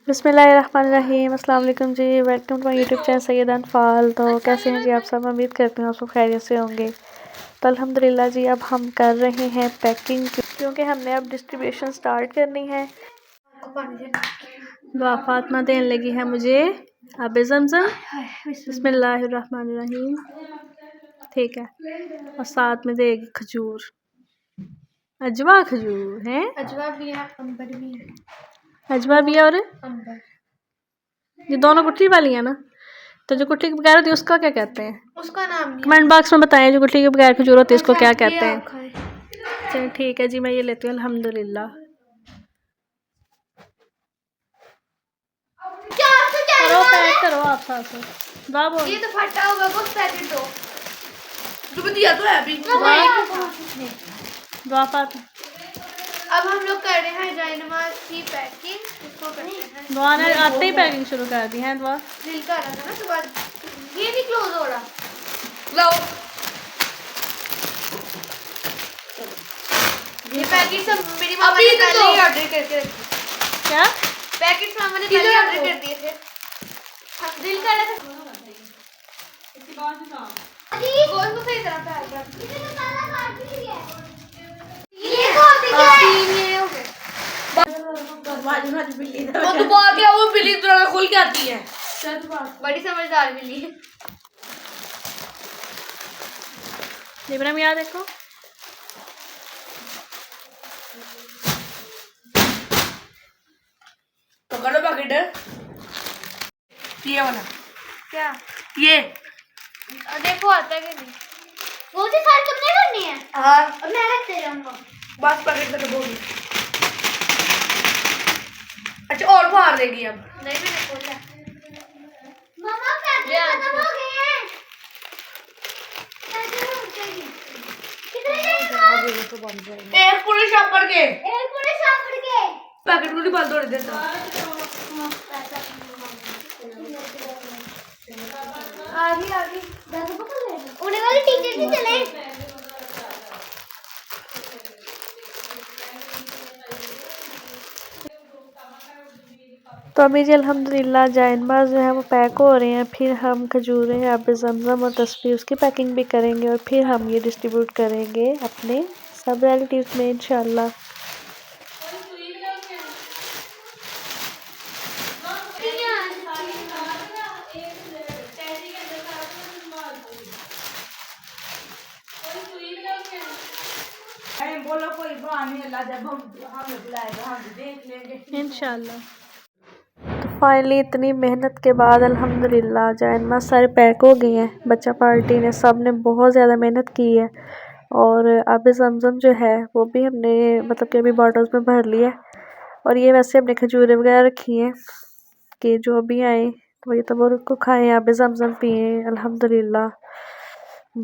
बिस्मिल्लाहिर्रहमानिर्रहीम। अस्सलाम वालेकुम जी। Welcome to my YouTube channel Syeda Anfal. तो कैसे हैं जी आप सब? उम्मीद करती हूँ आप सब खैरियत से होंगे। तो अल्हम्दुलिल्लाह जी, अब हम कर रहे हैं पैकिंग, क्योंकि हमने अब डिस्ट्रीब्यूशन स्टार्ट करनी है। दुआ फातिमा देने लगी है मुझे आबे ज़मज़म। बिस्मिल्लाहिर्रहमानिर्रहीम। ठीक है, और साथ में देगी खजूर, अजवा खजूर है, अजवा भी है, अंबर भी है। अजवा भी है और अंबर, ये दोनों गुठली वाली है ना। तो जो गुठली के बगैर होती है उसका क्या कहते हैं? उसका नाम नहीं कमेंट बॉक्स में बताएं, जो गुठली के बगैर खजूर होती है उसको क्या कहते हैं। चल ठीक है जी, मैं ये लेती हूँ। अल्हम्दुलिल्लाह। करो पैक करो आप साथ साथ। ये तो फटा होगा, बस पैकेट दो। तो दिया तो है अभी। दुआ फात अब हम लोग कर रहे हैं जायनमाज की पैकिंग। इसको करते हैं। दुआ ने आते ही पैकिंग शुरू कर दी है। दुआ दिल का रहा था ना, सुबह ये नहीं क्लोज हो रहा। लाओ ये पैकेट सब मेरी मामा ने पहले ही ऑर्डर करके रखी। क्या पैकेट मामा ने पहले ऑर्डर कर दिए थे। हम दिल का रहा था इसके बाद भी काम गोल को सही तरह पैक कर। ये खोल दे क्या है? ये हो गए वो तो बात है, वो बिल्ली तरह खुल के आती है। बड़ी समझदार बिल्ली है। इब्राहिम याद देखो। पकड़ो पैकेट, ये वाला क्या ये देखो आता है कि नहीं। वो भी सारी तुमने करनी है। हाँ, और मैं रखते रहूंगा बस पैकेट में बोल। अच्छा और मार देगी अब। नहीं मैंने खोला। मम्मा पैकेट खत्म हो गए हैं। एक पूरे शापर के पैकेट को नहीं बंद होने देता। आगे उन्हें वाले टीचर भी चले। तो अभी जी अल्हम्दुलिल्लाह जायनमाज जो है वो पैक हो रहे हैं। फिर हम खजूरें, आबे ज़मज़म और तस्बीह उसकी पैकिंग भी करेंगे, और फिर हम ये डिस्ट्रीब्यूट करेंगे अपने सब रिलेटिव्स में इंशाल्लाह। बोलो कोई बहाने अल्लाह जब हमें बुलाएगा हम देख लेंगे इंशाल्लाह। तो फाइनली इतनी मेहनत के बाद अल्हम्दुलिल्लाह जायनमाज सारे पैक हो गए हैं। बच्चा पार्टी ने सब ने बहुत ज़्यादा मेहनत की है। और आबे ज़मज़म जो है वो भी हमने मतलब कि अभी बॉटल्स में भर लिया है। और ये वैसे हमने खजूरें वगैरह रखी हैं कि जो भी आए तो ये तो वो को खाएँ, आबे ज़मज़म पिए। अल्हम्दुलिल्लाह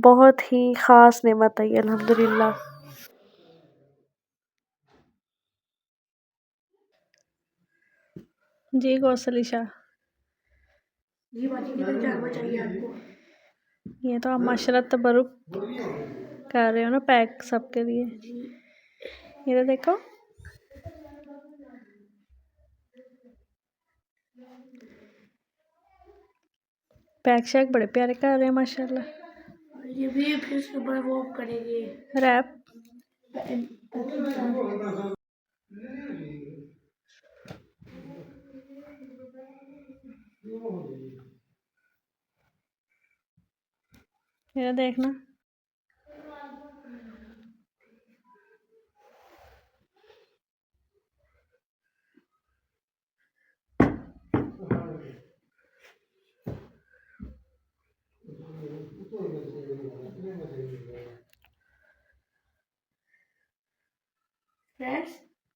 बहुत ही ख़ास नेमत है ये, अल्हम्दुलिल्लाह। जी गौसलिशा, ये तो आप माशरत तबरुक कर रहे हो ना पैक सबके लिए। ये तो देखो, पैक शैक बड़े प्यारे कर रहे हैं माशाल्लाह। ये भी फिर सुबह वो करेंगे रैप। ये देखना, फ्रेंड्स।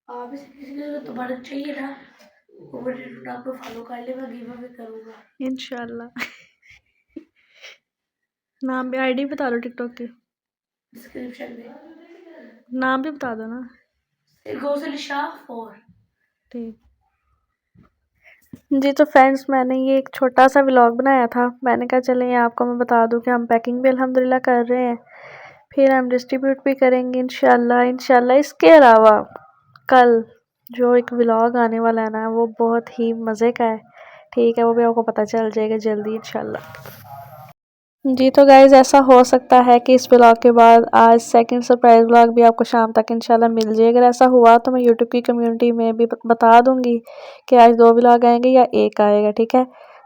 आप इसे किसी को तो बड़ा चाहिए ना, वो मेरे आपको फॉलो कर ले, मैं गिव अवे करूंगा इंशाल्लाह। नाम भी आईडी बता दो टिकटॉक की, डिस्क्रिप्शन में नाम भी बता दो ना। गौसलिशा 4। ठीक जी। तो फ्रेंड्स, मैंने ये एक छोटा सा व्लॉग बनाया था। मैंने कहा चलें ये आपको मैं बता दूं कि हम पैकिंग भी अल्हम्दुलिल्लाह कर रहे हैं, फिर हम डिस्ट्रीब्यूट भी करेंगे इंशाल्लाह। इंशाल्लाह इसके अलावा कल जो एक व्लॉग आने वाला है ना वो बहुत ही मज़े का है। ठीक है, वो भी आपको पता चल जाएगा जल्दी इंशाल्लाह। जी तो गाइज़ ऐसा हो सकता है कि इस व्लॉग के बाद आज सेकंड सरप्राइज़ व्लॉग भी आपको शाम तक इंशाल्लाह मिल जाए। अगर ऐसा हुआ तो मैं यूट्यूब की कम्युनिटी में भी बता दूंगी कि आज 2 व्लॉग आएंगे या एक आएगा। ठीक है,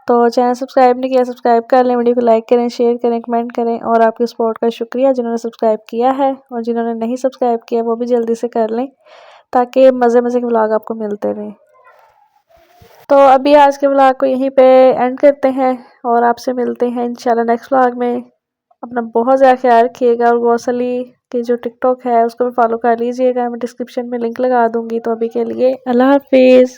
तो चैनल सब्सक्राइब नहीं किया सब्सक्राइब कर लें, वीडियो को लाइक करें, शेयर करें, कमेंट करें और आपकी सपोर्ट का शुक्रिया जिन्होंने सब्सक्राइब किया है और जिन्होंने नहीं सब्सक्राइब किया वो भी जल्दी से कर लें ताकि मज़े मज़े के व्लॉग आपको मिलते रहें। तो अभी आज के व्लॉग को यहीं पे एंड करते हैं और आपसे मिलते हैं इंशाल्लाह नेक्स्ट व्लॉग में। अपना बहुत ज़्यादा ख्याल रखिएगा और गौसली की जो टिकटॉक है उसको भी फॉलो कर लीजिएगा, मैं डिस्क्रिप्शन में लिंक लगा दूंगी। तो अभी के लिए अल्लाह हाफिज़।